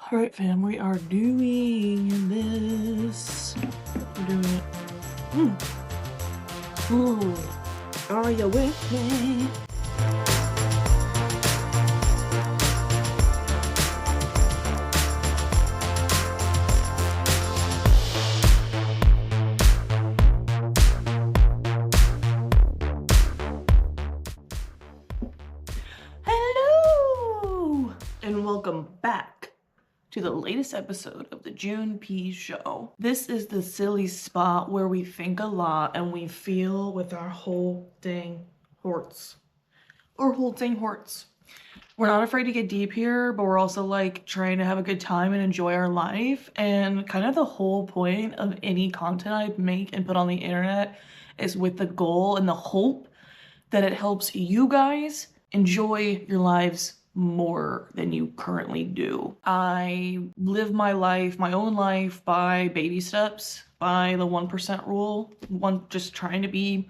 All right, fam, we are doing this. We're doing it. Ooh, are you with me? Hello, and welcome back to the latest episode of the June P Show. This is the silly spot where we think a lot and we feel with our whole dang hearts. Or whole dang hearts. We're not afraid to get deep here, but we're also like trying to have a good time and enjoy our life. And kind of the whole point of any content I make and put on the internet is with the goal and the hope that it helps you guys enjoy your lives more than you currently do. I live my life, my own life, by baby steps, by the 1% rule, just trying to be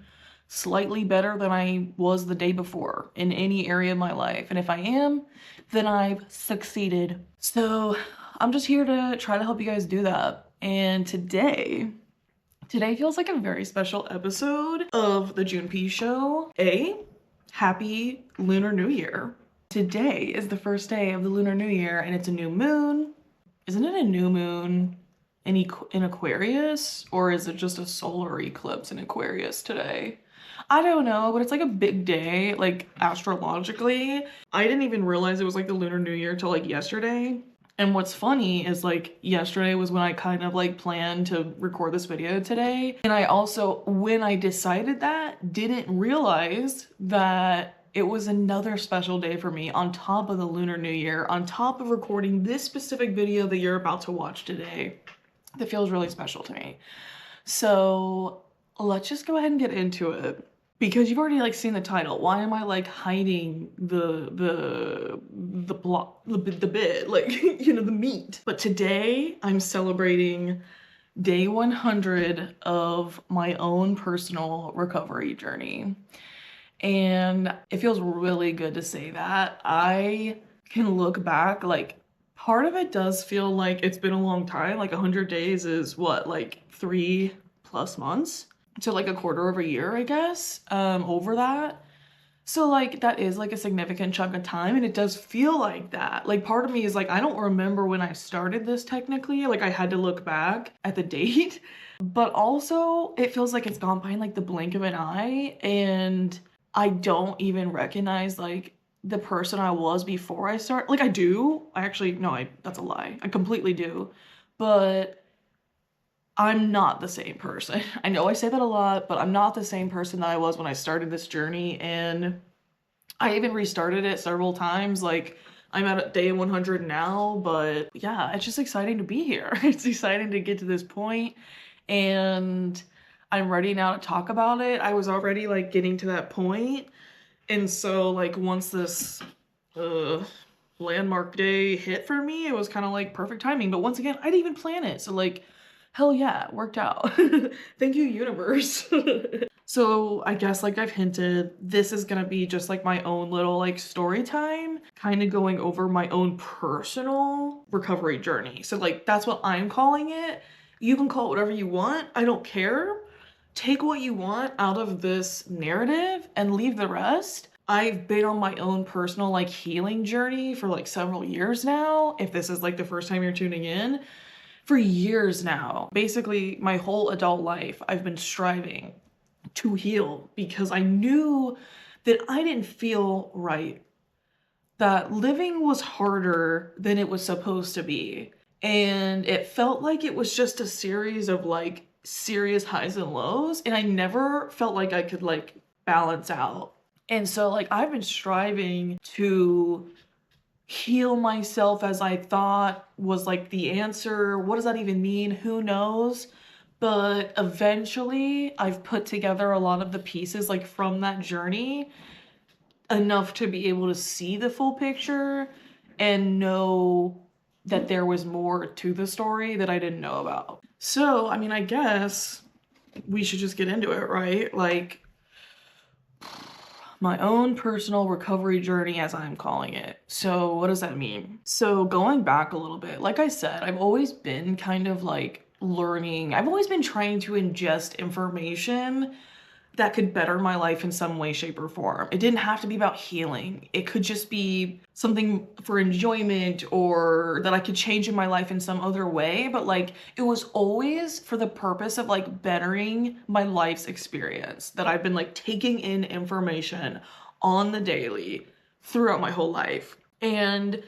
slightly better than I was the day before in any area of my life. And if I am, then I've succeeded. So I'm just here to try to help you guys do that. And today feels like a very special episode of the June P Show. Happy Lunar New Year. Today is the first day of the Lunar New Year and it's a new moon. Isn't it a new moon in Aquarius? Or is it just a solar eclipse in Aquarius today? I don't know, but it's like a big day, like astrologically. I didn't even realize it was like the Lunar New Year till like yesterday. And what's funny is like yesterday was when I kind of like planned to record this video today. And I also, when I decided that, didn't realize that it was another special day for me on top of the Lunar New Year, on top of recording this specific video that you're about to watch today. That feels really special to me. So let's just go ahead and get into it. Because you've already like seen the title. Why am I like hiding the bit, like, you know, the meat? But today I'm celebrating day 100 of my own personal recovery journey. And it feels really good to say that. I can look back, like part of it does feel like it's been a long time. Like 100 days is what, like 3+ months? To like a quarter of a year, I guess, over that. So like that is like a significant chunk of time and it does feel like that. Like part of me is like, I don't remember when I started this technically, like I had to look back at the date, but also it feels like it's gone by in like the blink of an eye and I don't even recognize like the person I was before I started. Like I do, that's a lie. I completely do, but I'm not the same person. I know I say that a lot, but I'm not the same person that I was when I started this journey. And I even restarted it several times. Like I'm at day 100 now, but yeah, it's just exciting to be here. It's exciting to get to this point and I'm ready now to talk about it. I was already like getting to that point. And so like once this landmark day hit for me, it was kind of like perfect timing. But once again, I didn't even plan it. So like, hell yeah, it worked out. Thank you, universe. So I guess like I've hinted, this is gonna be just like my own little like story time, kind of going over my own personal recovery journey. So like that's what I'm calling it. You can call it whatever you want. I don't care. Take what you want out of this narrative and leave the rest. I've been on my own personal like healing journey for like several years now. If this is like the first time you're tuning in, for years now, basically my whole adult life, I've been striving to heal because I knew that I didn't feel right, that living was harder than it was supposed to be. And it felt like it was just a series of like serious highs and lows. And I never felt like I could like balance out. And so like I've been striving to heal myself as I thought was like the answer. What does that even mean? Who knows? But eventually I've put together a lot of the pieces like from that journey enough to be able to see the full picture and know that there was more to the story that I didn't know about. So, I mean, I guess we should just get into it, right? Like my own personal recovery journey, as I'm calling it. So what does that mean? So going back a little bit, like I said, I've always been kind of like learning. I've always been trying to ingest information that could better my life in some way, shape, or form. It didn't have to be about healing. It could just be something for enjoyment or that I could change in my life in some other way. But like, it was always for the purpose of like bettering my life's experience, that I've been like taking in information on the daily throughout my whole life. And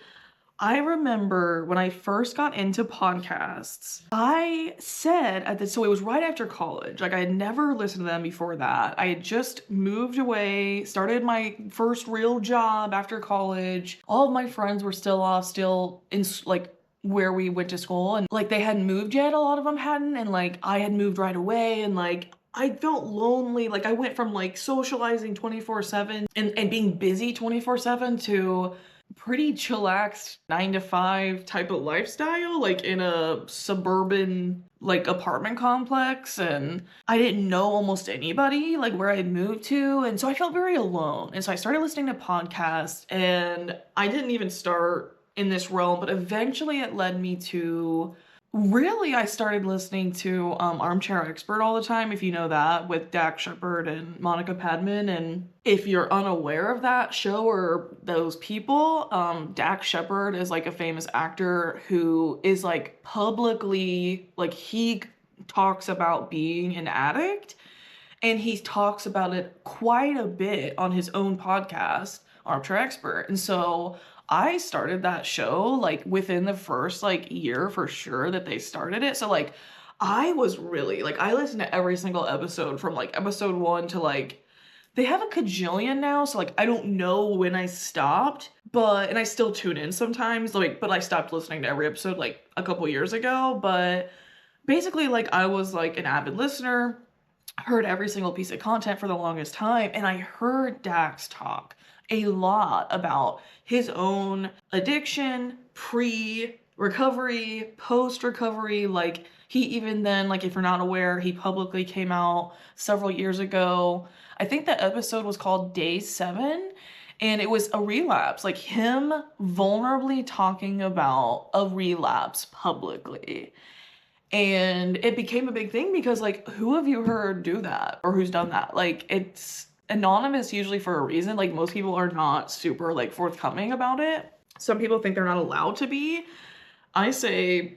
I remember when I first got into podcasts, I said so it was right after college. Like I had never listened to them before that. I had just moved away, started my first real job after college. All of my friends were still in like where we went to school, and like they hadn't moved yet. A lot of them hadn't, and like I had moved right away, and like I felt lonely. Like I went from like socializing 24/7 and being busy 24/7 to pretty chillax 9 to 5 type of lifestyle, like in a suburban like apartment complex, and I didn't know almost anybody like where I'd moved to, and so I felt very alone. And so I started listening to podcasts, and I didn't even start in this realm, but eventually it led me to really, I started listening to Armchair Expert all the time, if you know that, with Dax Shepard and Monica Padman. And if you're unaware of that show or those people, Dax Shepard is like a famous actor who is like publicly, like he talks about being an addict, and he talks about it quite a bit on his own podcast, Armchair Expert. And so I started that show like within the first like year for sure that they started it. So like I was really like, I listened to every single episode from like episode 1 to like, they have a cajillion now. So like, I don't know when I stopped, and I still tune in sometimes, like, but I stopped listening to every episode like a couple years ago. But basically like I was like an avid listener, heard every single piece of content for the longest time. And I heard Dax talk a lot about his own addiction, pre-recovery, post-recovery. Like he even then, like if you're not aware, he publicly came out several years ago. I think the episode was called Day 7, and it was a relapse, like him vulnerably talking about a relapse publicly. And it became a big thing because like, who have you heard do that or who's done that? Like it's anonymous usually for a reason. Like most people are not super like forthcoming about it. Some people think they're not allowed to be. I say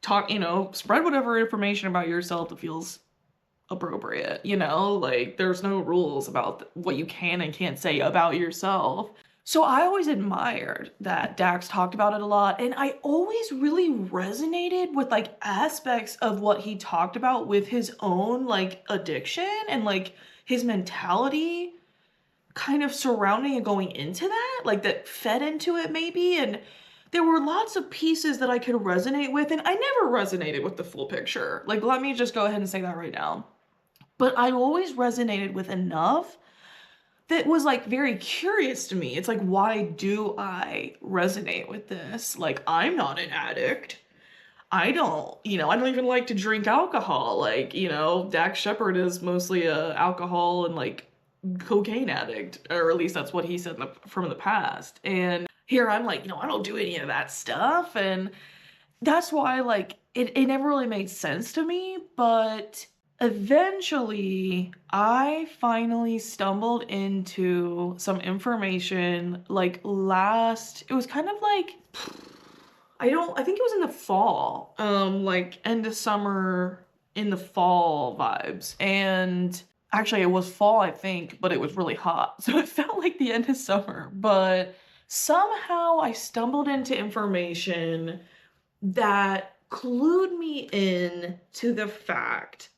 talk, spread whatever information about yourself that feels appropriate, like there's no rules about what you can and can't say about yourself. So I always admired that Dax talked about it a lot, and I always really resonated with like aspects of what he talked about with his own like addiction and like his mentality kind of surrounding and going into that, like that fed into it maybe. And there were lots of pieces that I could resonate with, and I never resonated with the full picture. Like, let me just go ahead and say that right now. But I always resonated with enough that was like very curious to me. It's like, why do I resonate with this? Like, I'm not an addict. I don't even like to drink alcohol. Like, Dax Shepard is mostly a alcohol and like cocaine addict, or at least that's what he said from the past. And here I'm like, I don't do any of that stuff. And that's why like it never really made sense to me. But eventually I finally stumbled into some information like it was kind of like, I think it was in the fall, like end of summer, in the fall vibes. And actually it was fall, I think, but it was really hot. So it felt like the end of summer, but somehow I stumbled into information that clued me in to the fact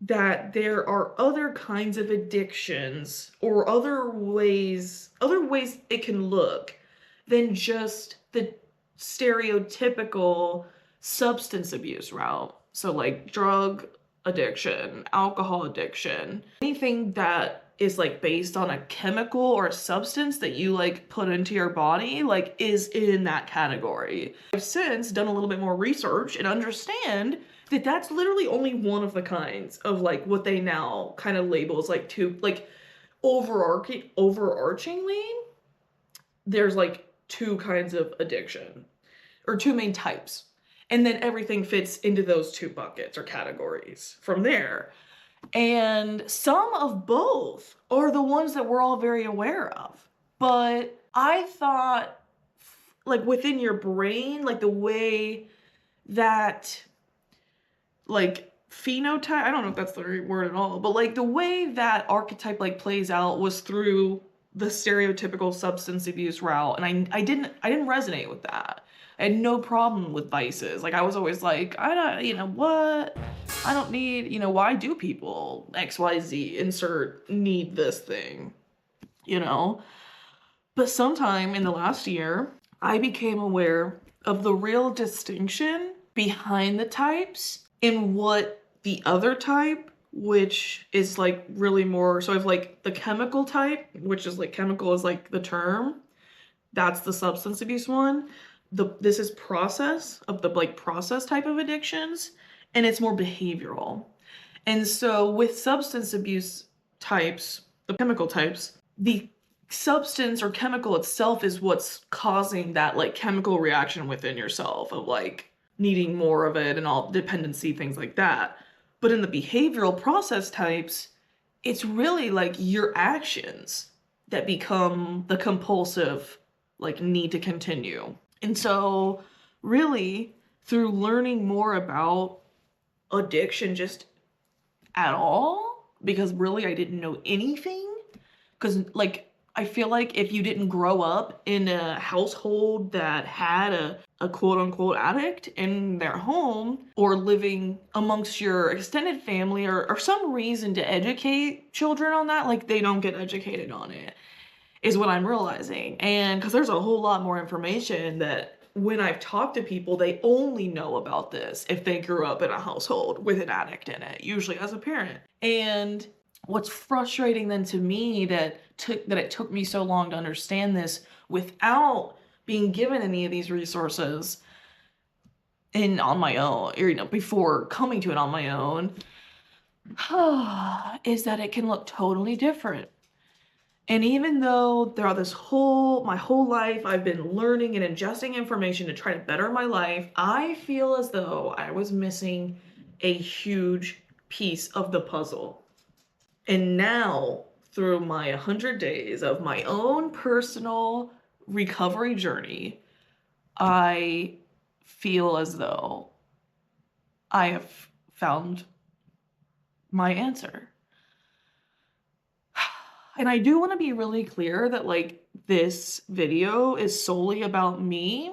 that there are other kinds of addictions or other ways it can look than just the stereotypical substance abuse route. So like drug addiction, alcohol addiction, anything that is like based on a chemical or a substance that you like put into your body, like is in that category. I've since done a little bit more research and understand that that's literally only one of the kinds of like what they now kind of label as like overarchingly, there's like two kinds of addiction, or two main types. And then everything fits into those two buckets or categories from there. And some of both are the ones that we're all very aware of. But I thought, like, within your brain, like the way that, like, phenotype, I don't know if that's the right word at all, but like the way that archetype like plays out was through the stereotypical substance abuse route. And I didn't resonate with that. I had no problem with vices. Like, I was always like, I don't, you know what? I don't need, you know, why do people XYZ insert need this thing, you know? But sometime in the last year, I became aware of the real distinction behind the types in what the other type, which is like really more, so I have like the chemical type, which is like, chemical is like the term. That's the substance abuse one. This is process of the like process type of addictions, and it's more behavioral. And so with substance abuse types, the chemical types, the substance or chemical itself is what's causing that like chemical reaction within yourself of like needing more of it and all dependency, things like that. But in the behavioral process types, it's really like your actions that become the compulsive like need to continue. And so really through learning more about addiction just at all, because really I didn't know anything, because like I feel like if you didn't grow up in a household that had a quote unquote addict in their home, or living amongst your extended family, or some reason to educate children on that, like they don't get educated on it, is what I'm realizing. And because there's a whole lot more information that when I've talked to people, they only know about this if they grew up in a household with an addict in it, usually as a parent. And what's frustrating then to me that it took me so long to understand this without being given any of these resources on my own, or, you know, before coming to it on my own, is that it can look totally different. And even though throughout my whole life, I've been learning and ingesting information to try to better my life, I feel as though I was missing a huge piece of the puzzle. And now, through my 100 days of my own personal recovery journey, I feel as though I have found my answer. And I do want to be really clear that like this video is solely about me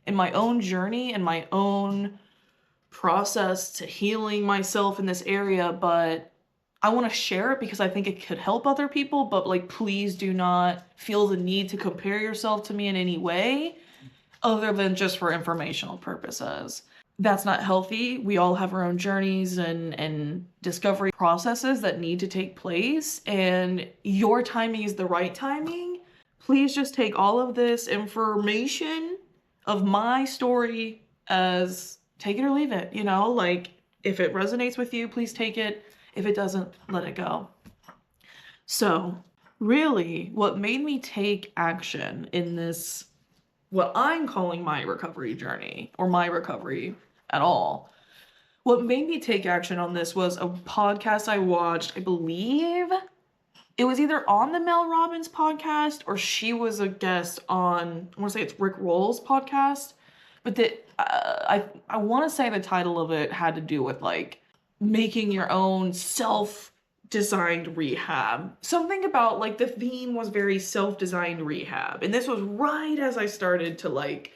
and my own journey and my own process to healing myself in this area, but I want to share it because I think it could help other people. But like, please do not feel the need to compare yourself to me in any way other than just for informational purposes. That's not healthy. We all have our own journeys and discovery processes that need to take place, and your timing is the right timing. Please just take all of this information of my story as take it or leave it, you know, like if it resonates with you, please take it. If it doesn't, let it go. So really what made me take action in this, what I'm calling my recovery journey, or my recovery at all, what made me take action on this was a podcast I watched. I believe it was either on the Mel Robbins podcast or she was a guest on, I want to say it's Rick Roll's podcast, but I want to say the title of it had to do with like making your own self-designed rehab. Something about like the theme was very self-designed rehab. And this was right as I started to like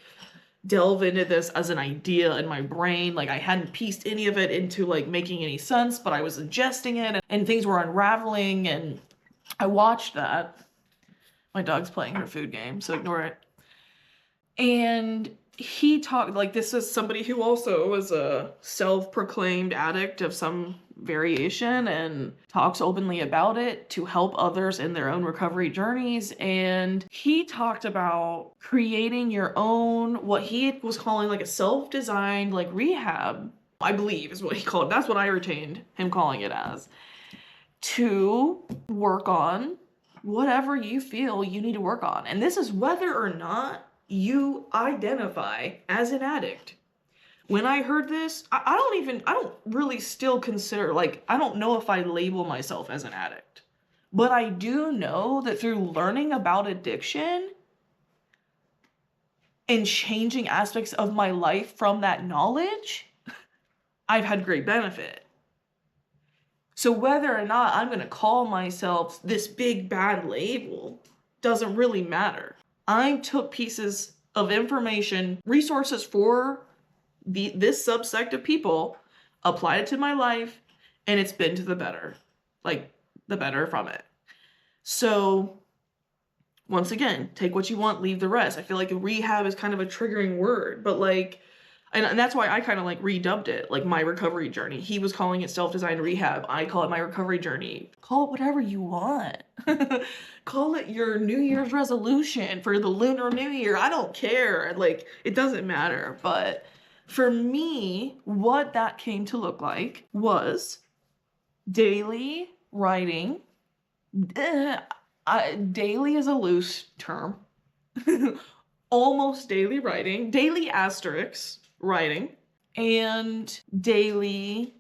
delve into this as an idea in my brain. Like I hadn't pieced any of it into like making any sense, but I was ingesting it and things were unraveling, and I watched that. My dog's playing her food game, so ignore it. And he talked, like, this is somebody who also was a self-proclaimed addict of some variation and talks openly about it to help others in their own recovery journeys. And he talked about creating your own, what he was calling like a self-designed like rehab, I believe is what he called it. That's what I retained him calling it as. to work on whatever you feel you need to work on. And this is whether or not you identify as an addict. When I heard this, I don't really still consider, like, I don't know if I label myself as an addict. But I do know that through learning about addiction and changing aspects of my life from that knowledge, I've had great benefit. So whether or not I'm going to call myself this big bad label doesn't really matter. I took pieces of information, resources for this subsect of people, applied it to my life, and it's been to the better. Like, the better from it. So, once again, take what you want, leave the rest. I feel like rehab is kind of a triggering word, but like, and that's why I kind of like redubbed it, like my recovery journey. He was calling it self-designed rehab. I call it my recovery journey. Call it whatever you want. Call it your New Year's resolution for the lunar New Year. I don't care. Like, it doesn't matter. But for me, what that came to look like was daily writing. Daily is a loose term. Almost daily writing, daily asterisks writing, and daily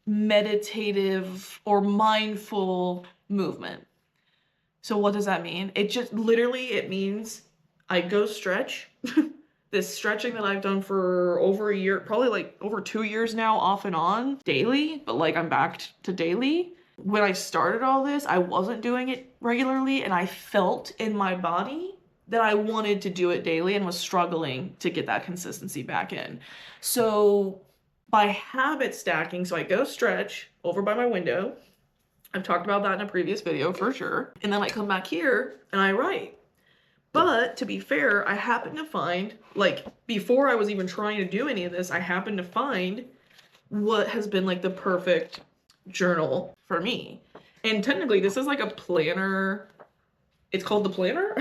meditative or mindful movement. So what does that mean? It means I go stretch. This stretching that I've done for over a year, probably like over 2 years now, off and on, daily, but like I'm back to daily. When I started all this, I wasn't doing it regularly, and I felt in my body that I wanted to do it daily and was struggling to get that consistency back in. So by habit stacking, so I go stretch over by my window. I've talked about that in a previous video for sure. And then I come back here and I write. But to be fair, I happened to find, like, before I was even trying to do any of this, I happened to find what has been like the perfect journal for me. And technically this is like a planner. It's called the planner.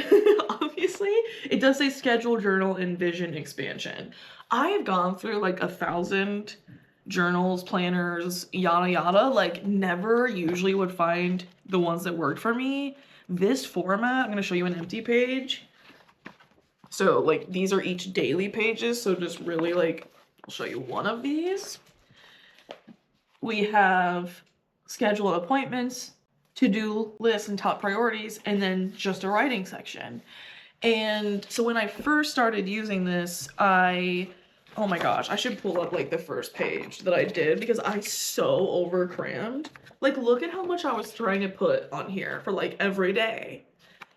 Obviously it does say schedule, journal, and vision expansion. I have gone through like 1,000 journals, planners, yada yada, like never usually would find the ones that worked for me. This format, I'm going to show you an empty page. So like these are each daily pages, so just really like, I'll show you one of these. We have schedule appointments, to-do lists and top priorities, and then just a writing section. And so when I first started using this, oh my gosh, I should pull up like the first page that I did because I so overcrammed. Like, look at how much I was trying to put on here for like every day.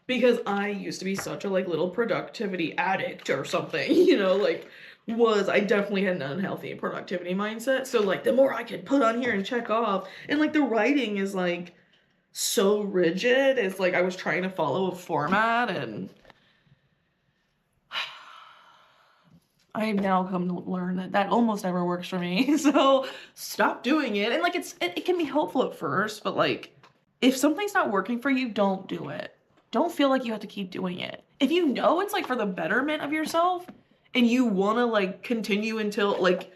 Because I used to be such a like little productivity addict or something, you know, like I definitely had an unhealthy productivity mindset. So like the more I could put on here and check off, and like the writing is like so rigid. It's like I was trying to follow a format, and I have now come to learn that almost never works for me. So stop doing it. And like it can be helpful at first, but like if something's not working for you, don't do it. Don't feel like you have to keep doing it. If you know it's like for the betterment of yourself and you want to like continue until like,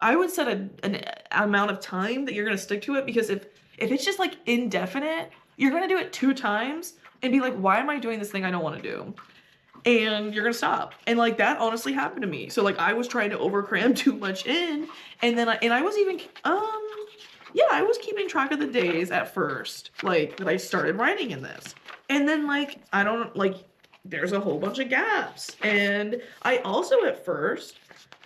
I would set an amount of time that you're going to stick to it, because if it's just like indefinite, you're going to do it 2 times and be like, why am I doing this thing I don't want to do? And you're going to stop. And like that honestly happened to me. So like I was trying to overcram too much in, and then I was even, I was keeping track of the days at first, like that I started writing in this. And then like, there's a whole bunch of gaps. And I also at first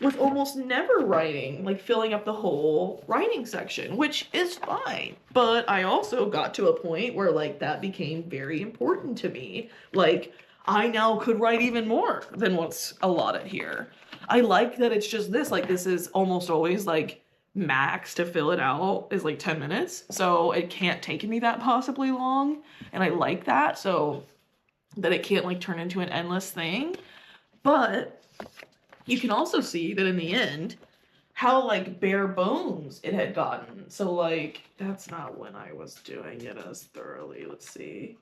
was almost never writing, like filling up the whole writing section, which is fine. But I also got to a point where like that became very important to me. Like I now could write even more than what's allotted here. I like that it's just this, like this is almost always like max to fill it out is like 10 minutes. So it can't take me that possibly long. And I like that. So that it can't like turn into an endless thing. But you can also see that in the end, how like bare bones it had gotten. So like, that's not when I was doing it as thoroughly. Let's see.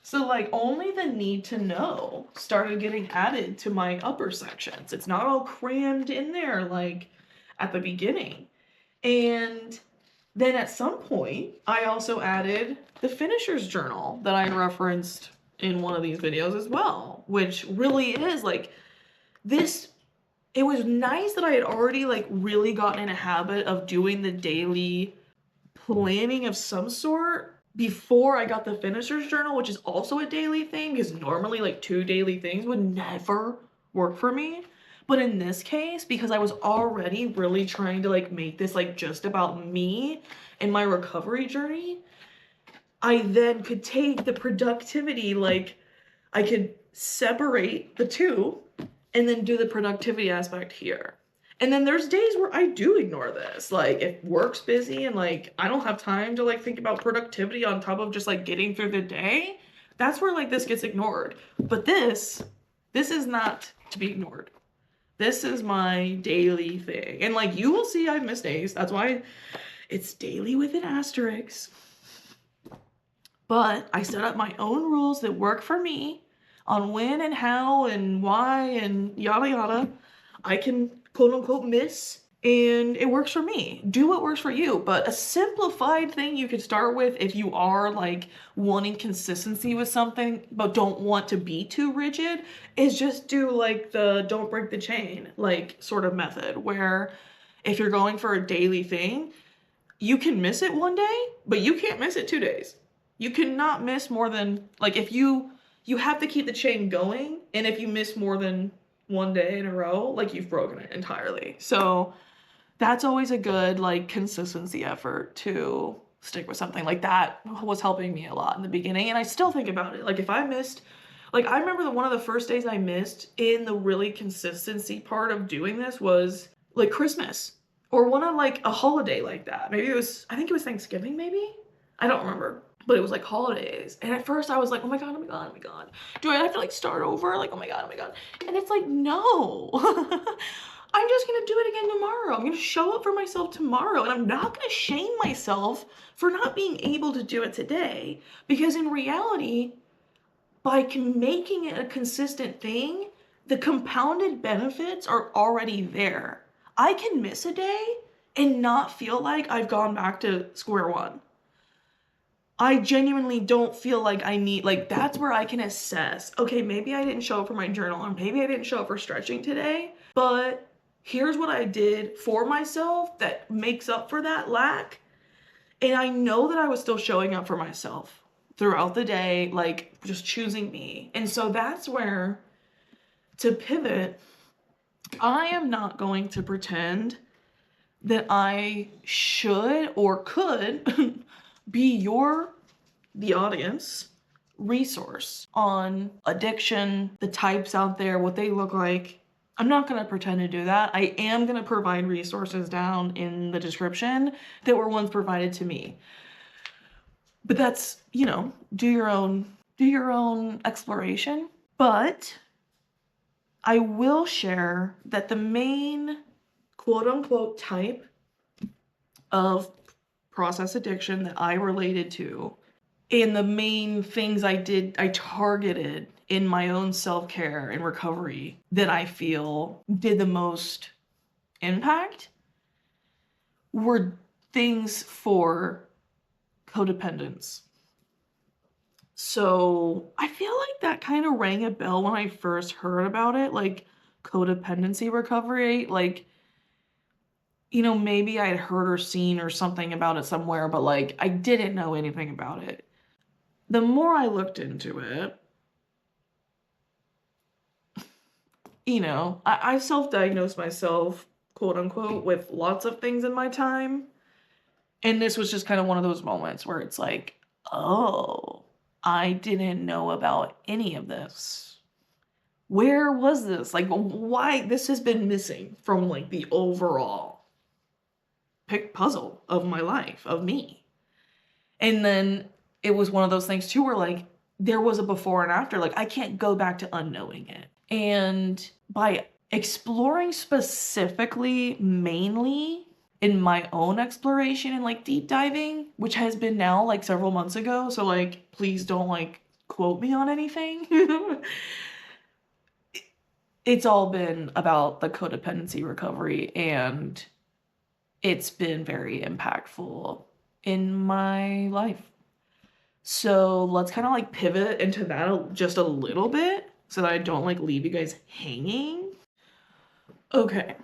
So like only the need to know started getting added to my upper sections. It's not all crammed in there like at the beginning. And Then at some point, I also added the finisher's journal that I referenced in one of these videos as well, which really is like this. It was nice that I had already like really gotten in a habit of doing the daily planning of some sort before I got the finisher's journal, which is also a daily thing, because normally like 2 daily things would never work for me. But in this case, because I was already really trying to like make this like just about me and my recovery journey, I then could take the productivity, like I could separate the two and then do the productivity aspect here. And then there's days where I do ignore this. Like if work's busy and like I don't have time to like think about productivity on top of just like getting through the day, that's where like this gets ignored. But this is not to be ignored. This is my daily thing. And like you will see I've missed days. That's why it's daily with an asterisk. But I set up my own rules that work for me on when and how and why and yada yada. I can quote unquote miss, and it works for me. Do what works for you. But a simplified thing you could start with if you are like wanting consistency with something but don't want to be too rigid is just do like the don't break the chain like sort of method, where if you're going for a daily thing, you can miss it one day, but you can't miss it 2 days. You cannot miss more than, like, if you have to keep the chain going, and if you miss more than 1 day in a row, like, you've broken it entirely. So that's always a good, like, consistency effort to stick with something. Like, that was helping me a lot in the beginning, and I still think about it. Like, if I missed, like, I remember that one of the first days I missed in the really consistency part of doing this was, like, Christmas. Or one of, like, a holiday like that. Maybe it was, I think it was Thanksgiving, maybe? I don't remember. But it was like holidays. And at first I was like, oh my God, oh my God, oh my God. Do I have to like start over? Like, oh my God, oh my God. And it's like, no. I'm just gonna do it again tomorrow. I'm gonna show up for myself tomorrow. And I'm not gonna shame myself for not being able to do it today. Because in reality, by making it a consistent thing, the compounded benefits are already there. I can miss a day and not feel like I've gone back to square one. I genuinely don't feel like I need, like, that's where I can assess, okay, maybe I didn't show up for my journal, or maybe I didn't show up for stretching today, but here's what I did for myself that makes up for that lack. And I know that I was still showing up for myself throughout the day, like just choosing me. And so that's where, to pivot, I am not going to pretend that I should or could be the audience resource on addiction, the types out there, what they look like. I'm not going to pretend to do that. I am going to provide resources down in the description that were once provided to me. But that's, you know, do your own exploration. But I will share that the main quote unquote type of process addiction that I related to, and the main things I targeted in my own self-care and recovery that I feel did the most impact, were things for codependence. So I feel like that kind of rang a bell when I first heard about it, like codependency recovery. Like, you know, maybe I had heard or seen or something about it somewhere, but like I didn't know anything about it. The more I looked into it, you know, I self-diagnosed myself, quote unquote, with lots of things in my time. And this was just kind of one of those moments where it's like, oh, I didn't know about any of this. Where was this? Like, why? This has been missing from like the overall puzzle of my life, of me. And then it was one of those things too where like there was a before and after. Like I can't go back to unknowing it. And by exploring specifically, mainly in my own exploration and like deep diving, which has been now like several months ago, so like please don't like quote me on anything. It's all been about the codependency recovery and it's been very impactful in my life. So let's kind of like pivot into that just a little bit so that I don't like leave you guys hanging. Okay,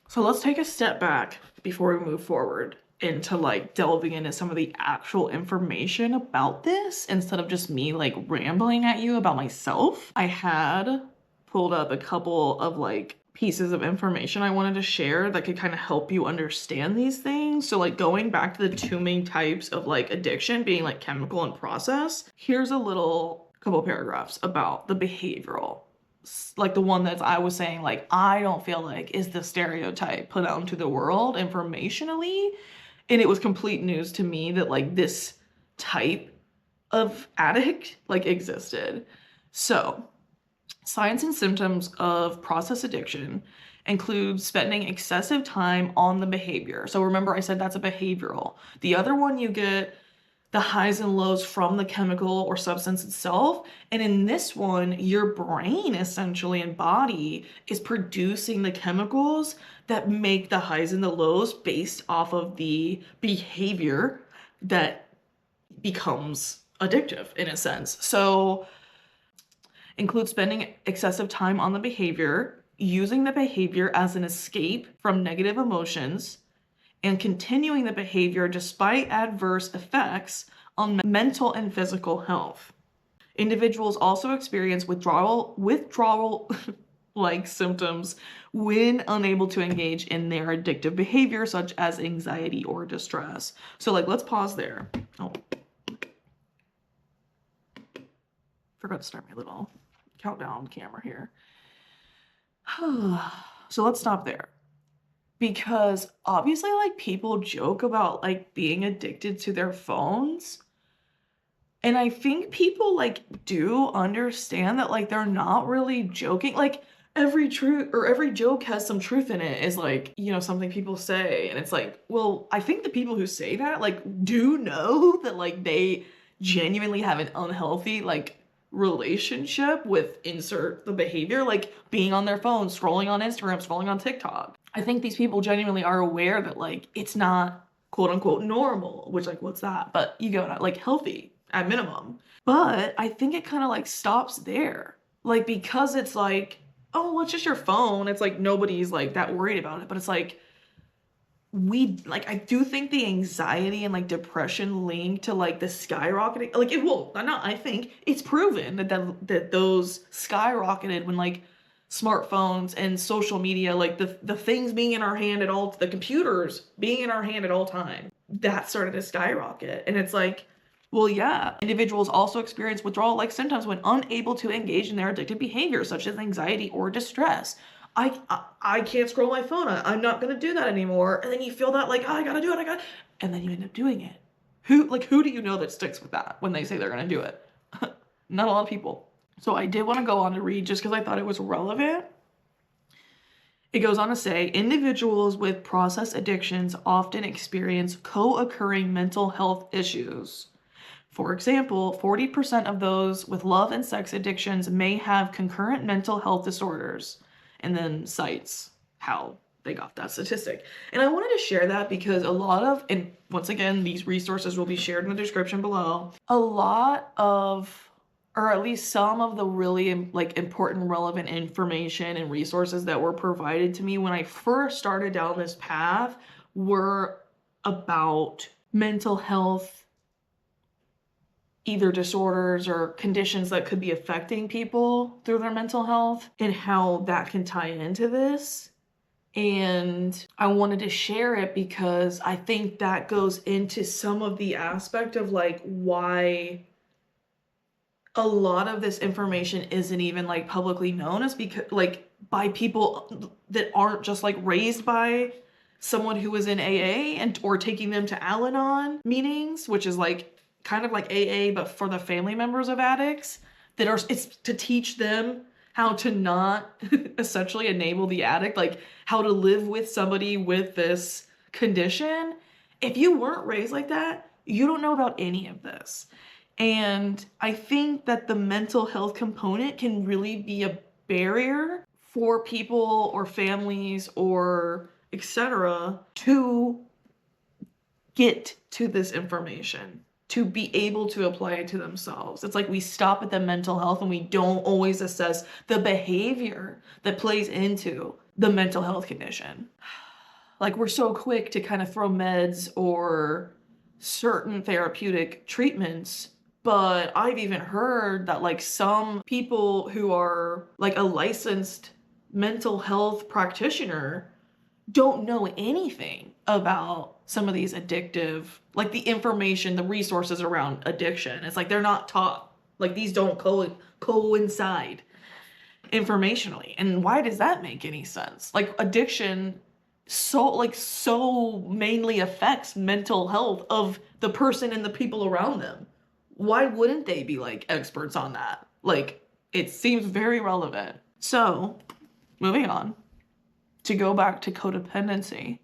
so let's take a step back before we move forward into like delving into some of the actual information about this instead of just me like rambling at you about myself. I had pulled up a couple of like pieces of information I wanted to share that could kind of help you understand these things. So like going back to the two main types of like addiction being like chemical and process, here's a little couple paragraphs about the behavioral, like the one that I was saying, like, I don't feel like is the stereotype put out into the world informationally. And it was complete news to me that like this type of addict like existed. So signs and symptoms of process addiction include spending excessive time on the behavior. So remember I said that's a behavioral. The other one, you get the highs and lows from the chemical or substance itself. And in this one, your brain essentially and body is producing the chemicals that make the highs and the lows based off of the behavior that becomes addictive in a sense. So include spending excessive time on the behavior, using the behavior as an escape from negative emotions, and continuing the behavior despite adverse effects on mental and physical health. Individuals also experience withdrawal like symptoms when unable to engage in their addictive behavior, such as anxiety or distress. So like, let's pause there. Oh, forgot to start my little countdown camera here. So let's stop there. Because obviously, like, people joke about like being addicted to their phones. And I think people like do understand that like they're not really joking. Like every truth or every joke has some truth in it, is like, you know, something people say. And it's like, well, I think the people who say that like do know that like they genuinely have an unhealthy like relationship with insert the behavior, like being on their phone, scrolling on Instagram, scrolling on TikTok. I think these people genuinely are aware that like it's not quote unquote normal, which like what's that? But you go like healthy at minimum. But I think it kind of like stops there. Like because it's like, oh, well, it's just your phone. It's like nobody's like that worried about it. But it's like I do think the anxiety and like depression linked to like the skyrocketing, like it will not, I think it's proven that those skyrocketed when like smartphones and social media, like the things being in our hand at all, the computers being in our hand at all time, that started to skyrocket. And it's like, well, yeah, individuals also experience withdrawal like symptoms when unable to engage in their addictive behavior, such as anxiety or distress. I can't scroll my phone. I'm not gonna do that anymore. And then you feel that like, oh, I gotta do it. And then you end up doing it. Who do you know that sticks with that when they say they're gonna do it? Not a lot of people. So I did want to go on to read just because I thought it was relevant. It goes on to say, individuals with process addictions often experience co-occurring mental health issues. For example, 40% of those with love and sex addictions may have concurrent mental health disorders, and then cites how they got that statistic. And I wanted to share that because a lot of, and once again, these resources will be shared in the description below, a lot of, or at least some of the really like important relevant information and resources that were provided to me when I first started down this path were about mental health, either disorders or conditions that could be affecting people through their mental health and how that can tie into this. And I wanted to share it because I think that goes into some of the aspect of like why a lot of this information isn't even like publicly known, is because like by people that aren't just like raised by someone who is in AA and or taking them to Al-Anon meetings, which is like kind of like AA, but for the family members of addicts, that are, it's to teach them how to not essentially enable the addict, like how to live with somebody with this condition. If you weren't raised like that, you don't know about any of this. And I think that the mental health component can really be a barrier for people or families or etc. to get to this information to be able to apply it to themselves. It's like we stop at the mental health and we don't always assess the behavior that plays into the mental health condition. Like we're so quick to kind of throw meds or certain therapeutic treatments, but I've even heard that like some people who are like a licensed mental health practitioner don't know anything about some of these addictive, like the information, the resources around addiction. It's like they're not taught. Like these don't coincide informationally. And why does that make any sense? Like addiction so mainly affects mental health of the person and the people around them. Why wouldn't they be like experts on that? Like it seems very relevant. So moving on to go back to codependency,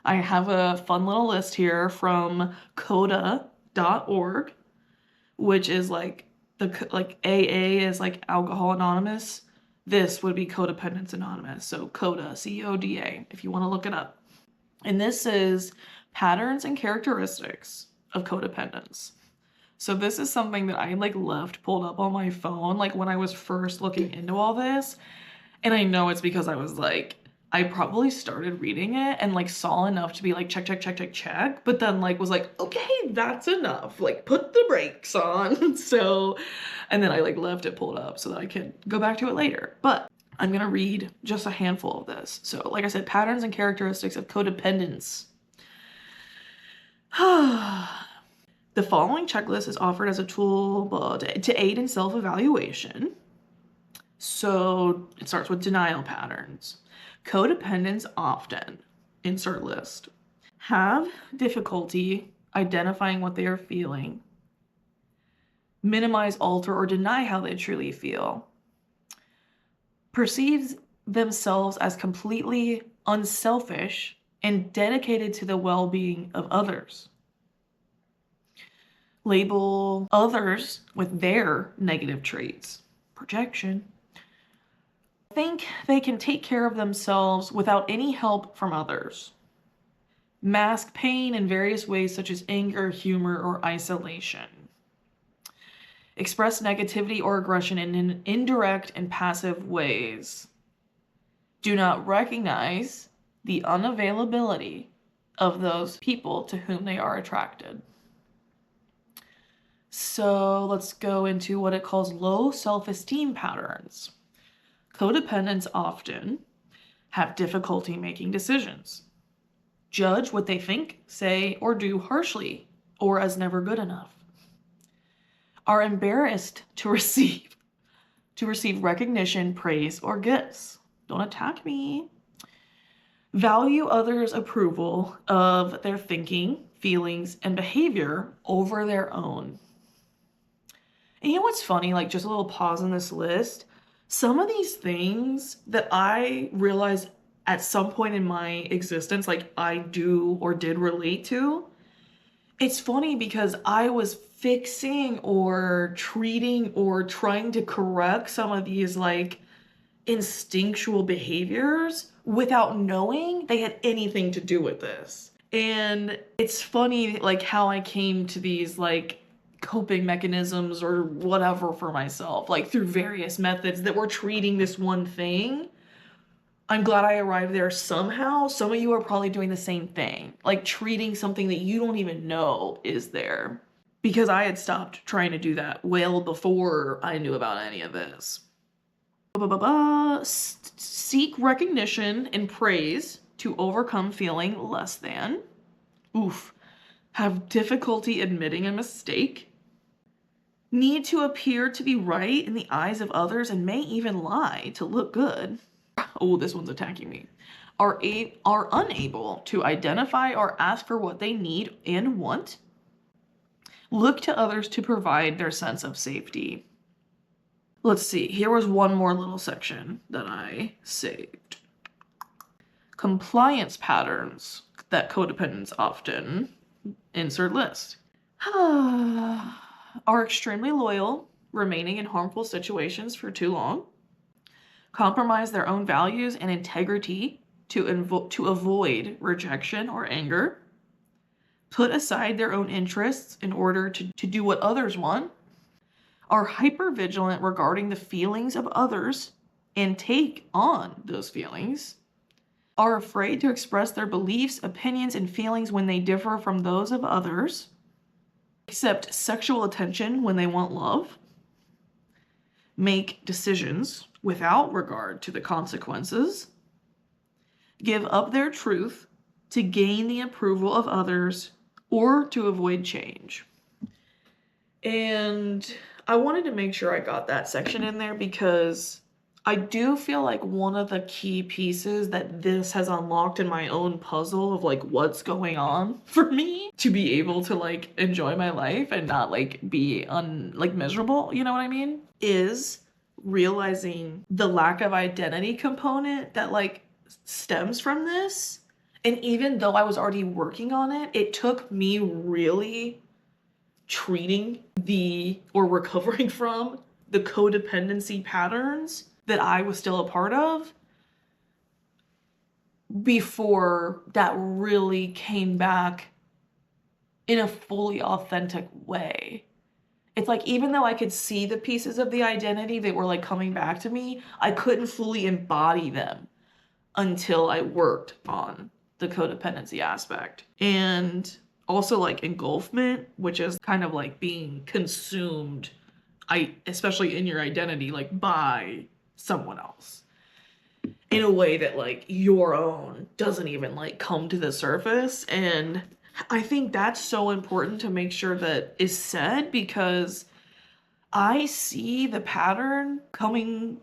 I have a fun little list here from coda.org, which is like AA is like Alcohol Anonymous. This would be Codependence Anonymous. So CODA, CODA, if you want to look it up. And this is patterns and characteristics of codependence. So this is something that I like left pulled up on my phone like when I was first looking into all this. And I know it's because I was like, I probably started reading it and like saw enough to be like check, but then like was like, okay, that's enough. Like put the brakes on. So, and then I like left it pulled up so that I could go back to it later. But I'm gonna read just a handful of this. So like I said, patterns and characteristics of codependence. The following checklist is offered as a tool to aid in self-evaluation. So it starts with denial patterns. Codependents often, insert list, have difficulty identifying what they are feeling, minimize, alter, or deny how they truly feel, perceives themselves as completely unselfish and dedicated to the well-being of others, label others with their negative traits, projection, think they can take care of themselves without any help from others, mask pain in various ways such as anger, humor, or isolation, express negativity or aggression in indirect and passive ways, do not recognize the unavailability of those people to whom they are attracted. So let's go into what it calls low self-esteem patterns. Codependents often have difficulty making decisions, judge what they think, say, or do harshly or as never good enough, are embarrassed to receive recognition, praise, or gifts. Don't attack me. Value others' approval of their thinking, feelings, and behavior over their own. And you know what's funny? Like just a little pause in this list. Some of these things that I realized at some point in my existence, like I do or did relate to, it's funny because I was fixing or treating or trying to correct some of these like instinctual behaviors without knowing they had anything to do with this. And it's funny like how I came to these like coping mechanisms or whatever for myself, like through various methods that were treating this one thing. I'm glad I arrived there somehow. Some of you are probably doing the same thing, like treating something that you don't even know is there, because I had stopped trying to do that well before I knew about any of this. Seek recognition and praise to overcome feeling less than. Oof. Have difficulty admitting a mistake. Need to appear to be right in the eyes of others and may even lie to look good. Oh, this one's attacking me. Are unable to identify or ask for what they need and want. Look to others to provide their sense of safety. Let's see, here was one more little section that I saved. Compliance patterns that codependents often, insert list. Are extremely loyal, remaining in harmful situations for too long, compromise their own values and integrity to avoid rejection or anger, put aside their own interests in order to do what others want, are hypervigilant regarding the feelings of others and take on those feelings, are afraid to express their beliefs, opinions, and feelings when they differ from those of others, accept sexual attention when they want love, make decisions without regard to the consequences, give up their truth to gain the approval of others or to avoid change. And I wanted to make sure I got that section in there because I do feel like one of the key pieces that this has unlocked in my own puzzle of like what's going on for me to be able to like enjoy my life and not like be miserable, you know what I mean? Is realizing the lack of identity component that like stems from this. And even though I was already working on it, it took me really treating or recovering from the codependency patterns that I was still a part of before that really came back in a fully authentic way. It's like, even though I could see the pieces of the identity that were like coming back to me, I couldn't fully embody them until I worked on the codependency aspect. And also like engulfment, which is kind of like being consumed, especially in your identity, like by someone else in a way that like your own doesn't even like come to the surface. And I think that's so important to make sure that is said, because I see the pattern coming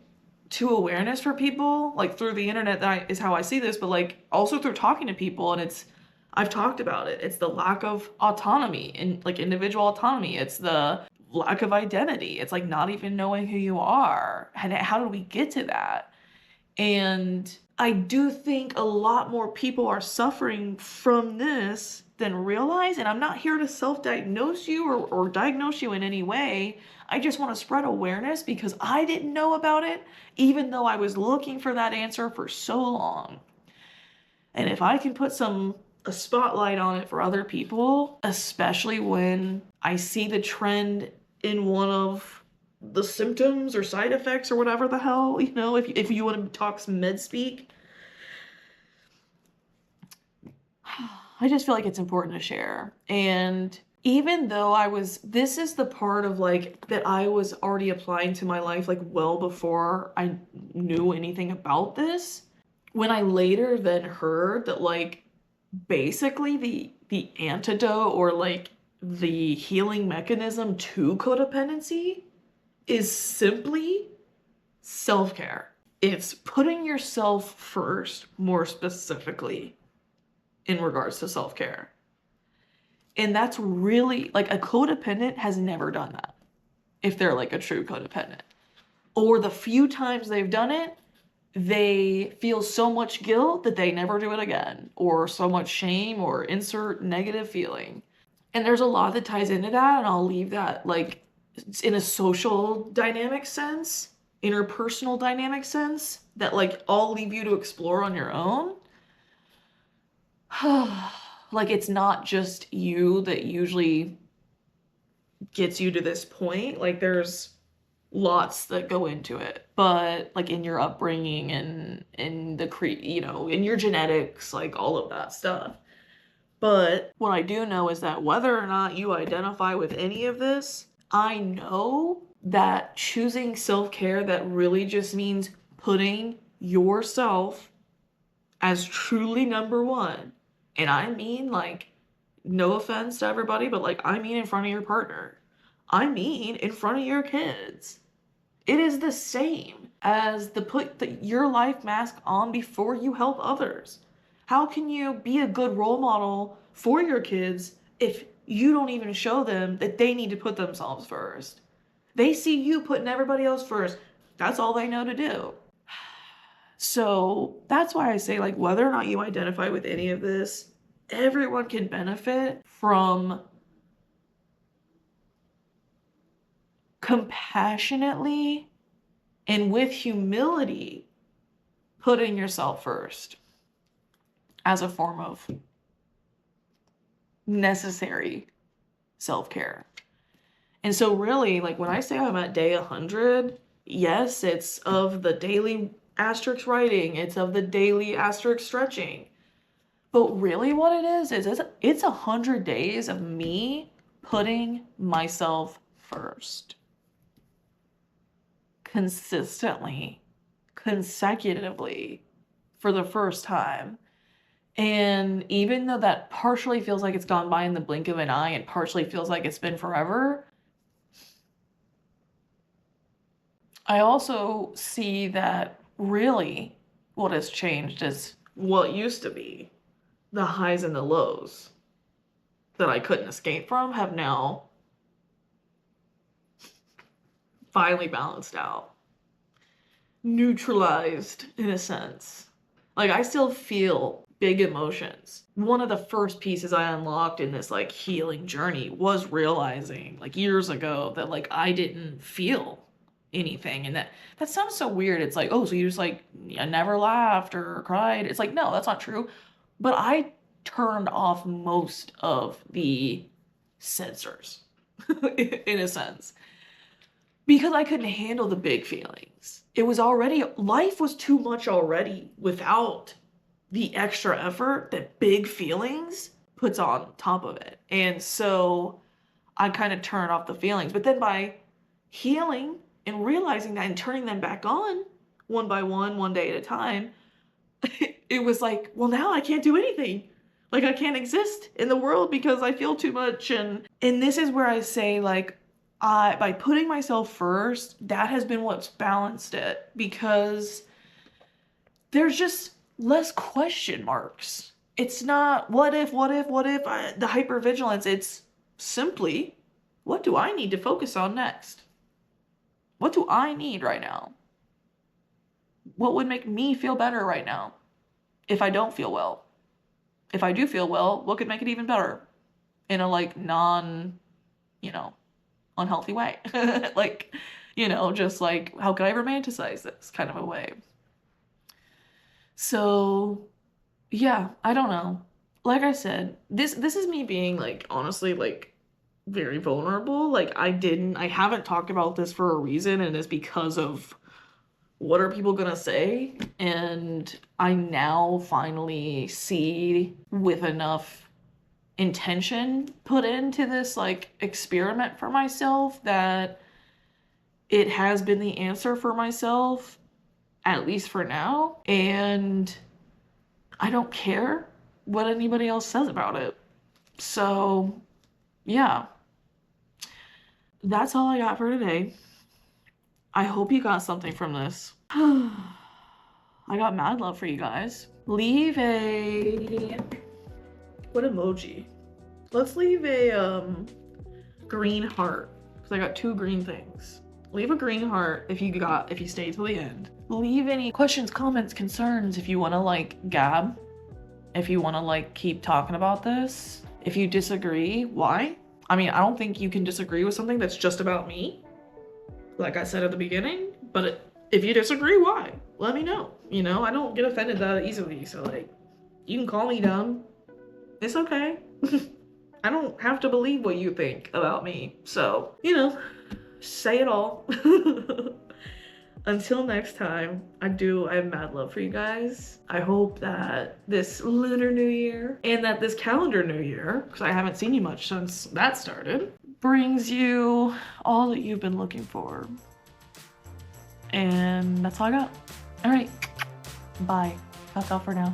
to awareness for people like through the internet. Is how I see this, but like also through talking to people. And I've talked about it. It's the lack of autonomy and like individual autonomy. It's the lack of identity. It's like not even knowing who you are. And how did we get to that? And I do think a lot more people are suffering from this than realize. And I'm not here to self-diagnose you or diagnose you in any way. I just want to spread awareness because I didn't know about it, even though I was looking for that answer for so long. And if I can put a spotlight on it for other people, especially when I see the trend in one of the symptoms or side effects or whatever the hell, you know, if you want to talk some med speak, I just feel like it's important to share. And even though this is the part of like that I was already applying to my life like well before I knew anything about this, when I later then heard that like basically the antidote or like the healing mechanism to codependency is simply self-care. It's putting yourself first, more specifically in regards to self-care. And that's really like a codependent has never done that if they're like a true codependent. Or the few times they've done it, they feel so much guilt that they never do it again, or so much shame or insert negative feeling. And there's a lot that ties into that, and I'll leave that like in a social dynamic sense, interpersonal dynamic sense, that like I'll leave you to explore on your own. Like it's not just you that usually gets you to this point. Like there's lots that go into it, but like in your upbringing and in the in your genetics, like all of that stuff. But what I do know is that whether or not you identify with any of this, I know that choosing self-care that really just means putting yourself as truly number one. And I mean, like, no offense to everybody, but like, I mean in front of your partner. I mean in front of your kids. It is the same as put your life mask on before you help others. How can you be a good role model for your kids if you don't even show them that they need to put themselves first? They see you putting everybody else first. That's all they know to do. So that's why I say, like, whether or not you identify with any of this, everyone can benefit from compassionately and with humility putting yourself first as a form of necessary self-care. And so really, like when I say I'm at day 100, yes, it's of the daily asterisk writing, it's of the daily asterisk stretching. But really what it is it's 100 days of me putting myself first. Consistently, consecutively, for the first time. And even though that partially feels like it's gone by in the blink of an eye and partially feels like it's been forever, I also see that really what has changed is what used to be the highs and the lows that I couldn't escape from have now finally balanced out, neutralized in a sense. Like I still feel big emotions. One of the first pieces I unlocked in this like healing journey was realizing like years ago that like I didn't feel anything. And that sounds so weird. It's like, oh, so you just like I never laughed or cried. It's like, no, that's not true. But I turned off most of the sensors in a sense because I couldn't handle the big feelings. It was already, life was too much already without the extra effort that big feelings puts on top of it. And so I kind of turned off the feelings. But then by healing and realizing that and turning them back on one by one day at a time, it was like, well, now I can't do anything. Like I can't exist in the world because I feel too much. And this is where I say like, by putting myself first, that has been what's balanced it because there's just less question marks. It's not what if, the hypervigilance. It's simply, what do I need to focus on next? What do I need right now? What would make me feel better right now if I don't feel well? If I do feel well, what could make it even better in a like unhealthy way? Like, just like, how could I romanticize this kind of a way? So yeah, I don't know. Like I said, this is me being like, honestly, like very vulnerable. Like I haven't talked about this for a reason, and it's because of what are people gonna say? And I now finally see with enough intention put into this like experiment for myself that it has been the answer for myself, at least for now. And I don't care what anybody else says about it. So yeah, that's all I got for today. I hope you got something from this. I got mad love for you guys. Leave a, what emoji? Let's leave a green heart, because I got 2 green things. Leave a green heart if you stay till the end. Leave any questions, comments, concerns if you want to like gab, if you want to like keep talking about this. If you disagree, why? I mean, I don't think you can disagree with something that's just about me, like I said at the beginning, but if you disagree, why? Let me know. I don't get offended that easily, so like, you can call me dumb. It's okay. I don't have to believe what you think about me, so, say it all. Until next time, I have mad love for you guys. I hope that this lunar new year and that this calendar new year, because I haven't seen you much since that started, brings you all that you've been looking for. And that's all I got. All right, bye. That's all for now.